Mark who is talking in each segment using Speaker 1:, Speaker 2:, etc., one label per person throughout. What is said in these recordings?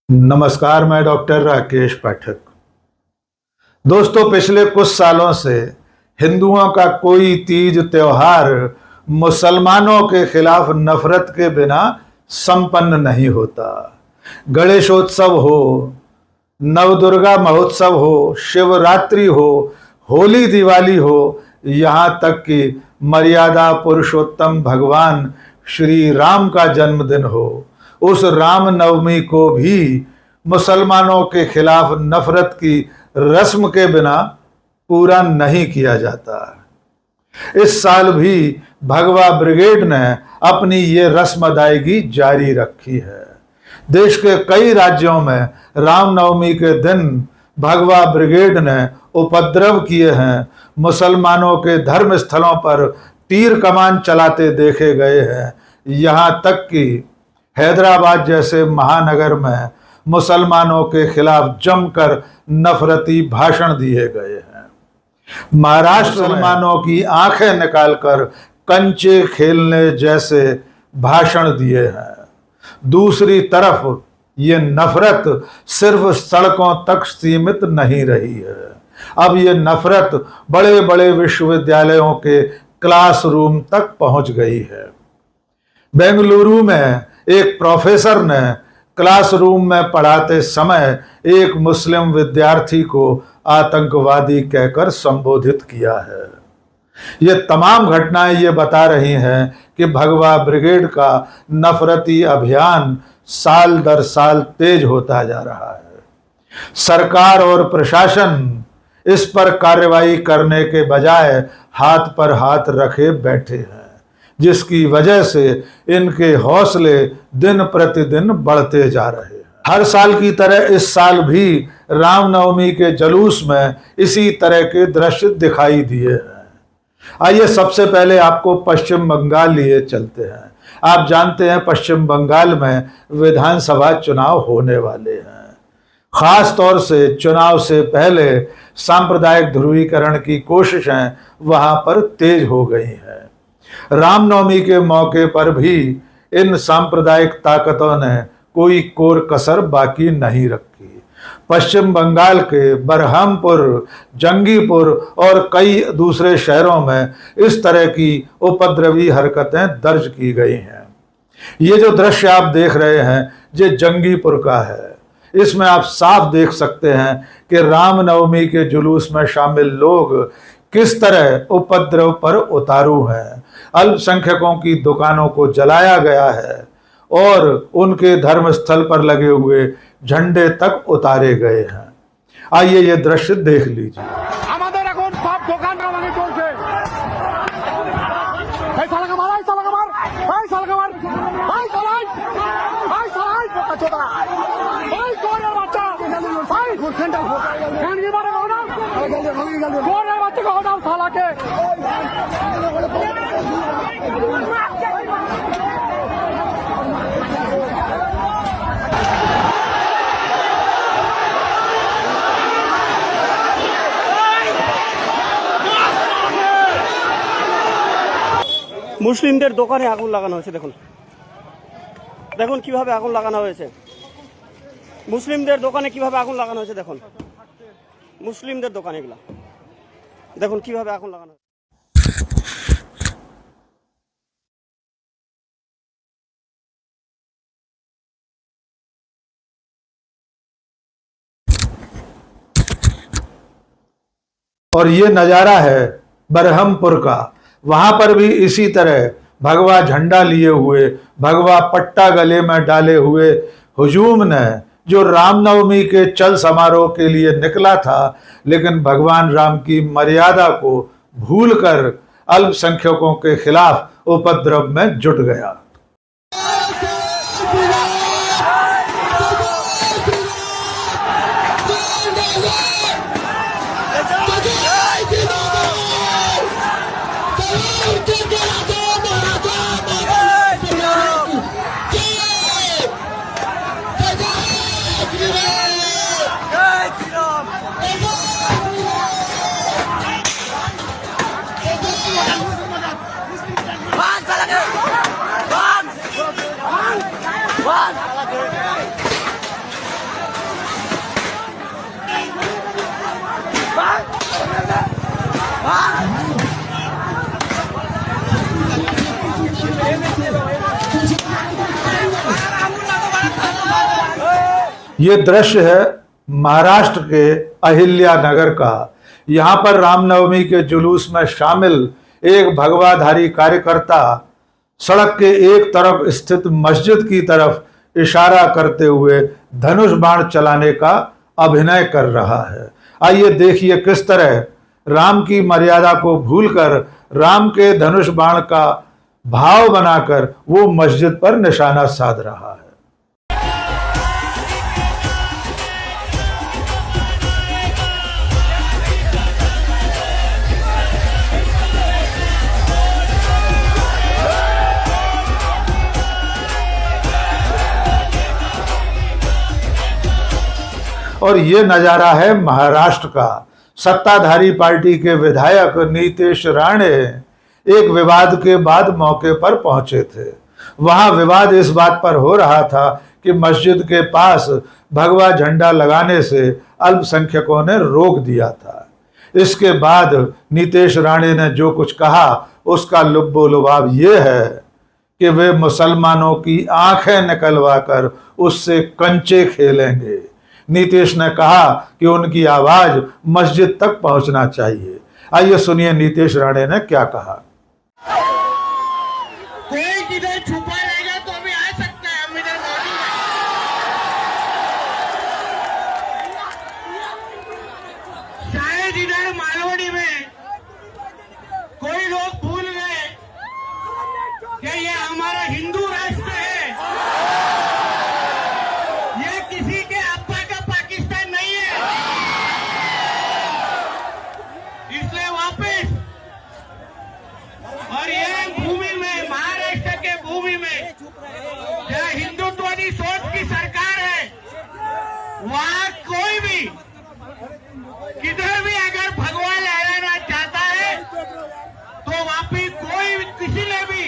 Speaker 1: नमस्कार, मैं डॉक्टर राकेश पाठक। दोस्तों, पिछले कुछ सालों से हिंदुओं का कोई तीज त्योहार मुसलमानों के खिलाफ नफरत के बिना संपन्न नहीं होता। गणेशोत्सव हो, नवदुर्गा महोत्सव हो, शिवरात्रि हो, होली दिवाली हो, यहाँ तक कि मर्यादा पुरुषोत्तम भगवान श्री राम का जन्मदिन हो, उस राम नवमी को भी मुसलमानों के खिलाफ नफरत की रस्म के बिना पूरा नहीं किया जाता। इस साल भी भगवा ब्रिगेड ने अपनी ये रस्म अदायगी जारी रखी है। देश के कई राज्यों में रामनवमी के दिन भगवा ब्रिगेड ने उपद्रव किए हैं। मुसलमानों के धर्म स्थलों पर तीर कमान चलाते देखे गए हैं। यहाँ तक कि हैदराबाद जैसे महानगर में मुसलमानों के खिलाफ जमकर नफरती भाषण दिए गए हैं। महाराष्ट्र मुसलमानों की आंखें निकालकर कंचे खेलने जैसे भाषण दिए हैं। दूसरी तरफ ये नफरत सिर्फ सड़कों तक सीमित नहीं रही है। अब ये नफरत बड़े बड़े विश्वविद्यालयों के क्लासरूम तक पहुंच गई है। बेंगलुरु में एक प्रोफेसर ने क्लासरूम में पढ़ाते समय एक मुस्लिम विद्यार्थी को आतंकवादी कहकर संबोधित किया है। ये तमाम घटनाएं ये बता रही हैं कि भगवा ब्रिगेड का नफरती अभियान साल दर साल तेज होता जा रहा है। सरकार और प्रशासन इस पर कार्रवाई करने के बजाय हाथ पर हाथ रखे बैठे हैं, जिसकी वजह से इनके हौसले दिन प्रतिदिन बढ़ते जा रहे हैं। हर साल की तरह इस साल भी रामनवमी के जुलूस में इसी तरह के दृश्य दिखाई दिए हैं। आइए सबसे पहले आपको पश्चिम बंगाल लिए चलते हैं। आप जानते हैं पश्चिम बंगाल में विधानसभा चुनाव होने वाले हैं। खास तौर से चुनाव से पहले सांप्रदायिक ध्रुवीकरण की कोशिशें वहां पर तेज हो गई हैं। रामनवमी के मौके पर भी इन सांप्रदायिक ताकतों ने कोई कोर कसर बाकी नहीं रखी। पश्चिम बंगाल के बरहमपुर, जंगीपुर और कई दूसरे शहरों में इस तरह की उपद्रवी हरकतें दर्ज की गई हैं। ये जो दृश्य आप देख रहे हैं ये जंगीपुर का है। इसमें आप साफ देख सकते हैं कि रामनवमी के जुलूस में शामिल लोग किस तरह उपद्रव पर उतारू हैं। अल्पसंख्यकों की दुकानों को जलाया गया है और उनके धर्मस्थल पर लगे हुए झंडे तक उतारे गए हैं। आइए ये दृश्य देख लीजिए।
Speaker 2: মুসলিমদের দোকানে আগুন লাগানো হয়েছে। দেখুন দেখুন কিভাবে আগুন লাগানো হয়েছে। মুসলিমদের দোকানে কিভাবে আগুন লাগানো হয়েছে। দেখুন মুসলিমদের দোকানে এগুলা দেখুন কিভাবে আগুন লাগানো হয়েছে।
Speaker 1: और ये नजारा है बरहमपुर का। वहां पर भी इसी तरह भगवा झंडा लिए हुए, भगवा पट्टा गले में डाले हुए हुजूम ने, जो रामनवमी के चल समारोह के लिए निकला था, लेकिन भगवान राम की मर्यादा को भूलकर अल्पसंख्यकों के खिलाफ उपद्रव में जुट गया।
Speaker 3: Bang, salah.
Speaker 1: ये दृश्य है महाराष्ट्र के अहिल्यानगर का। यहाँ पर रामनवमी के जुलूस में शामिल एक भगवाधारी कार्यकर्ता सड़क के एक तरफ स्थित मस्जिद की तरफ इशारा करते हुए धनुष बाण चलाने का अभिनय कर रहा है। आइए देखिए किस तरह राम की मर्यादा को भूलकर राम के धनुष बाण का भाव बनाकर वो मस्जिद पर निशाना साध रहा है। और ये नजारा है महाराष्ट्र का। सत्ताधारी पार्टी के विधायक नीतीश राणे एक विवाद के बाद मौके पर पहुंचे थे। वहां विवाद इस बात पर हो रहा था कि मस्जिद के पास भगवा झंडा लगाने से अल्पसंख्यकों ने रोक दिया था। इसके बाद नीतीश राणे ने जो कुछ कहा उसका लुब्बो-लुभाव ये है कि वे मुसलमानों की आंखें निकलवाकर उससे कंचे खेलेंगे। नीतीश ने कहा कि उनकी आवाज मस्जिद तक पहुंचना चाहिए। आइए सुनिए नीतीश राणे ने क्या कहा।
Speaker 3: कोई किधर छुपा रहेगा तो अभी आ सकता है, हम इधर मौजूद हैं। शायद इधर मालवनी में कोई लोग भूल गए कि ये हमारा हिंदू राष्ट्र है, ये किसी के अब्बा का पाकिस्तान नहीं है। इसलिए वापस और ये भूमि में, महाराष्ट्र के भूमि में जहाँ हिंदुत्ववादी सोच की सरकार है, वहाँ कोई भी किधर भी अगर भगवा लहराना चाहता है तो वापिस कोई किसी ने भी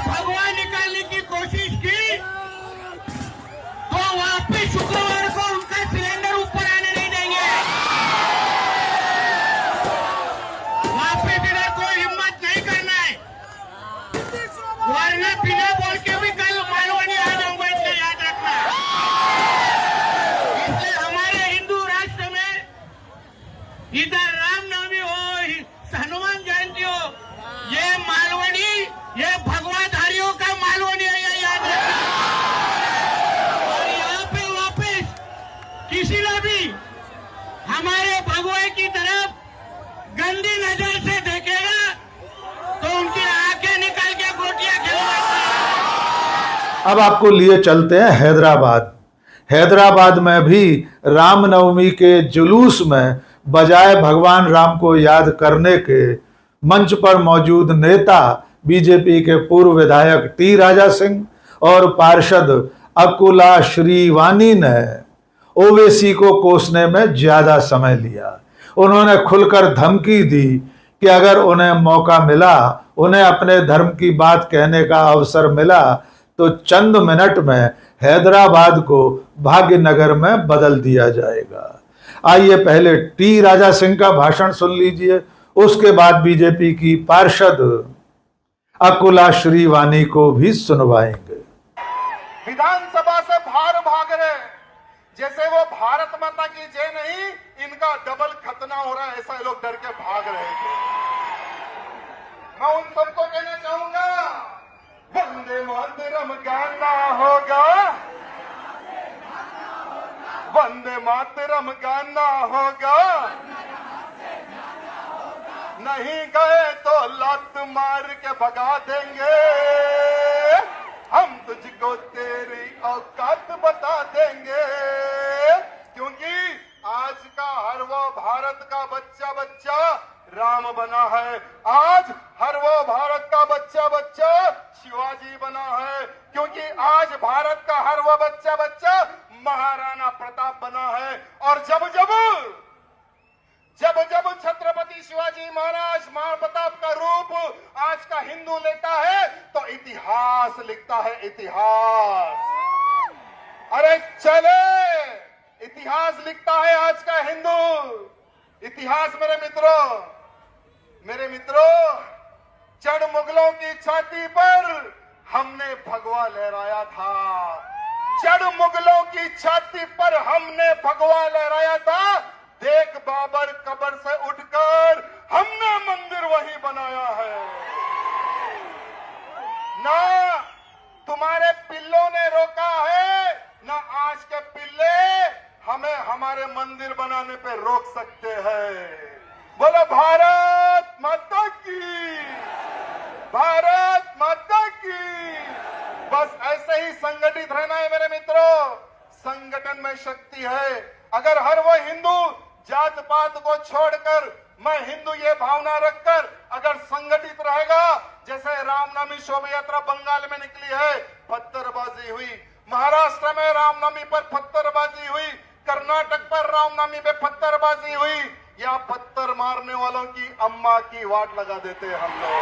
Speaker 3: भगवा निकालने की कोशिश की तो वापिस शुक्रवार को उनका सिलेंडर ऊपर आने नहीं देंगे। वापिस इधर कोई हिम्मत नहीं करना है, वरना बिना बोल के भी कल मालवनी आ जाऊंगा, इसलिए याद रखना। इसलिए हमारे हिंदू राष्ट्र में इधर रामनवमी हो, हनुमान जयंती हो, ये मालवनी, ये भगवाधारियों का मालवनी है, ये याद रखना। और यहाँ पे वापिस किसी ने भी हमारे भगवा की तरफ गंदी नजर से देखेगा तो उनकी आंखें निकाल के गोटियां खिलवाएंगे।
Speaker 1: अब आपको लिए चलते हैं हैदराबाद। हैदराबाद में भी रामनवमी के जुलूस में बजाय भगवान राम को याद करने के मंच पर मौजूद नेता बीजेपी के पूर्व विधायक टी राजा सिंह और पार्षद अकुला श्रीवानी ने ओवैसी को कोसने में ज्यादा समय लिया। उन्होंने खुलकर धमकी दी कि अगर उन्हें मौका मिला, उन्हें अपने धर्म की बात कहने का अवसर मिला तो चंद मिनट में हैदराबाद को भाग्यनगर में बदल दिया जाएगा। आइए पहले टी राजा सिंह का भाषण सुन लीजिए, उसके बाद बीजेपी की पार्षद अकुला श्रीवानी को भी सुनवाएंगे।
Speaker 4: विधानसभा से बाहर भाग रहे जैसे वो भारत माता की जय नहीं, इनका डबल खतना हो रहा है, ऐसा लोग डर के भाग रहे थे। मैं उन सबको कहना चाहूंगा, वंदे मातरम गाना होगा, वंदे मातरम गाना होगा, नहीं गए तो लात मार के भगा देंगे, हम तुझको तेरी औकात बता देंगे। क्योंकि आज का हर वो भारत का बच्चा बच्चा राम बना है, आज हर वो भारत का बच्चा बच्चा शिवाजी बना है, क्योंकि आज भारत का हर वो बच्चा बच्चा महाराणा प्रताप बना है। और जब जब छत्रपति शिवाजी महाराज महाप्रताप का रूप आज का हिंदू लेता है तो इतिहास लिखता है, इतिहास। अरे चले, इतिहास लिखता है आज का हिंदू इतिहास। मेरे मित्रों, चढ़ मुगलों की छाती पर हमने भगवा लहराया था, जड़ मुगलों की छाती पर हमने भगवा लहराया था, देख बाबर कब्र से उठकर हमने मंदिर वही बनाया है। ना तुम्हारे पिल्लों ने रोका है, ना आज के पिल्ले हमें हमारे मंदिर बनाने पे रोक सकते हैं। बोलो भारत माता की, भारत माता की। बस ऐसे ही संगठित रहना है मेरे मित्रों। संगठन में शक्ति है। अगर हर वो हिंदू जात पात को छोड़कर मैं हिंदू ये भावना रखकर अगर संगठित रहेगा, जैसे रामनवमी शोभा यात्रा बंगाल में निकली है, पत्थरबाजी हुई, महाराष्ट्र में रामनवमी पर पत्थरबाजी हुई, कर्नाटक पर रामनवमी पे पत्थरबाजी हुई, या पत्थर मारने वालों की अम्मा की वाट लगा देते हैं हम लोग।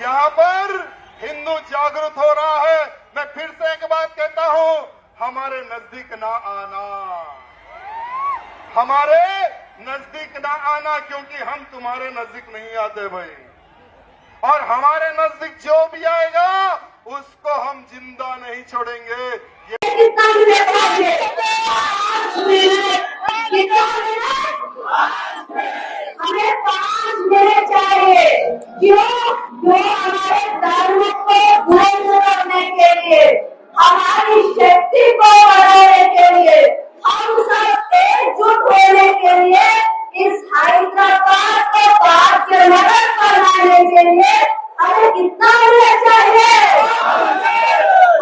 Speaker 4: यहाँ पर हिंदू जागृत हो रहा है। मैं फिर से एक बात कहता हूँ, हमारे नजदीक ना आना, हमारे नजदीक ना आना, क्योंकि हम तुम्हारे नजदीक नहीं आते भाई। और हमारे नजदीक जो भी आएगा उसको हम जिंदा नहीं छोड़ेंगे।
Speaker 5: कितना मिनट चाहिए? 5 मिनट। हमें 5 मिनट चाहिए। क्यों? जो हमारे धर्म को बुलंद करने के लिए, हमारी शक्ति को बढ़ाने के लिए, हम सब एकजुट होने के लिए, इस हैदराबाद को भारतीय नगर बनाने के लिए हमें कितना मिनट चाहिए?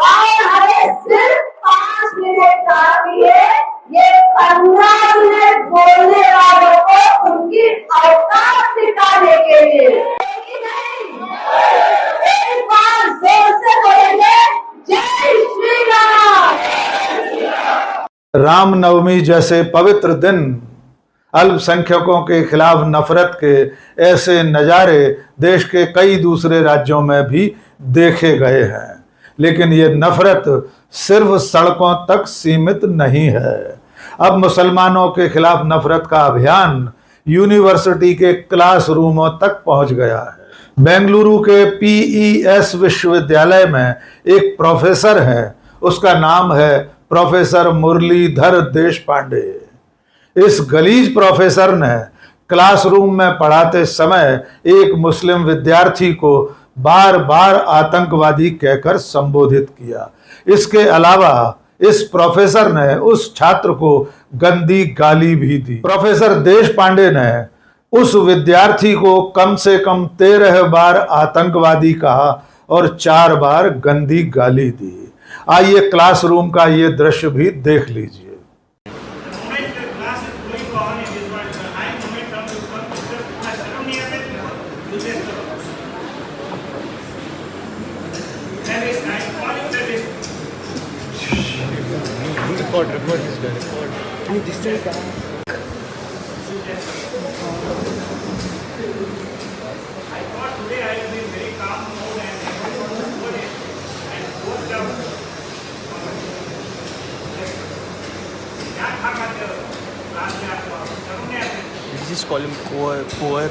Speaker 5: और हमें सिर्फ 5 मिनट चाहिए। ये 15 मिनट बोलने वालों को उनकी औकात सिखाने के लिए। एक बार जोर से बोलेंगे, जय श्री राम।
Speaker 1: रामनवमी जैसे पवित्र दिन, अल्पसंख्यकों के खिलाफ नफरत के ऐसे नज़ारे देश के कई दूसरे राज्यों में भी देखे गए हैं। लेकिन ये नफरत सिर्फ सड़कों तक सीमित नहीं है। अब मुसलमानों के खिलाफ नफरत का अभियान यूनिवर्सिटी के क्लासरूमों तक पहुंच गया है। बेंगलुरु के PES विश्वविद्यालय में एक प्रोफेसर है, उसका नाम है प्रोफेसर मुरलीधर देशपांडे। इस गलीज प्रोफेसर ने क्लासरूम में पढ़ाते समय एक मुस्लिम विद्यार्थी को बार बार आतंकवादी कहकर संबोधित किया। इसके अलावा इस प्रोफेसर ने उस छात्र को गंदी गाली भी दी। प्रोफेसर देशपांडे ने उस विद्यार्थी को कम से कम 13 बार आतंकवादी कहा और 4 बार गंदी गाली दी। आइए क्लासरूम का ये दृश्य भी देख लीजिए।
Speaker 6: Record is done. Record. This is We just call him poor.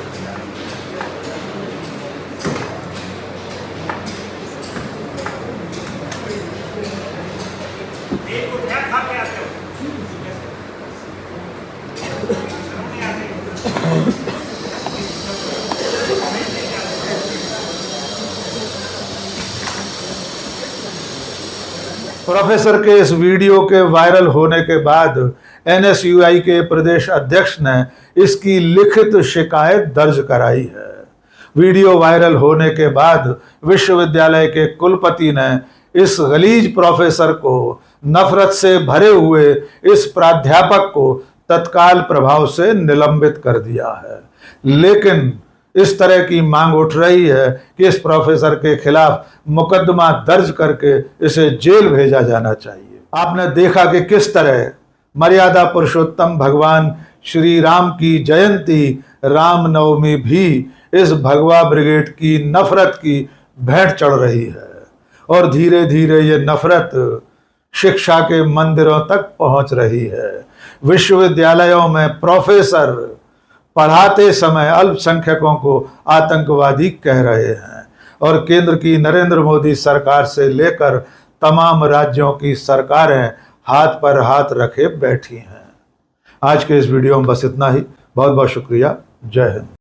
Speaker 1: Professor के इस वीडियो के वायरल होने के बाद NSUI के प्रदेश अध्यक्ष ने इसकी लिखित शिकायत दर्ज कराई है। वीडियो वायरल होने के बाद विश्वविद्यालय के कुलपति ने इस गलीज प्रोफेसर को, नफरत से भरे हुए इस प्राध्यापक को तत्काल प्रभाव से निलंबित कर दिया है। लेकिन इस तरह की मांग उठ रही है कि इस प्रोफेसर के खिलाफ मुकदमा दर्ज करके इसे जेल भेजा जाना चाहिए। आपने देखा कि किस तरह मर्यादा पुरुषोत्तम भगवान श्री राम की जयंती रामनवमी भी इस भगवा ब्रिगेड की नफरत की भेंट चढ़ रही है और धीरे धीरे ये नफरत शिक्षा के मंदिरों तक पहुंच रही है। विश्वविद्यालयों में प्रोफेसर पढ़ाते समय अल्पसंख्यकों को आतंकवादी कह रहे हैं और केंद्र की नरेंद्र मोदी सरकार से लेकर तमाम राज्यों की सरकारें हाथ पर हाथ रखे बैठी हैं। आज के इस वीडियो में बस इतना ही। बहुत बहुत शुक्रिया। जय हिंद।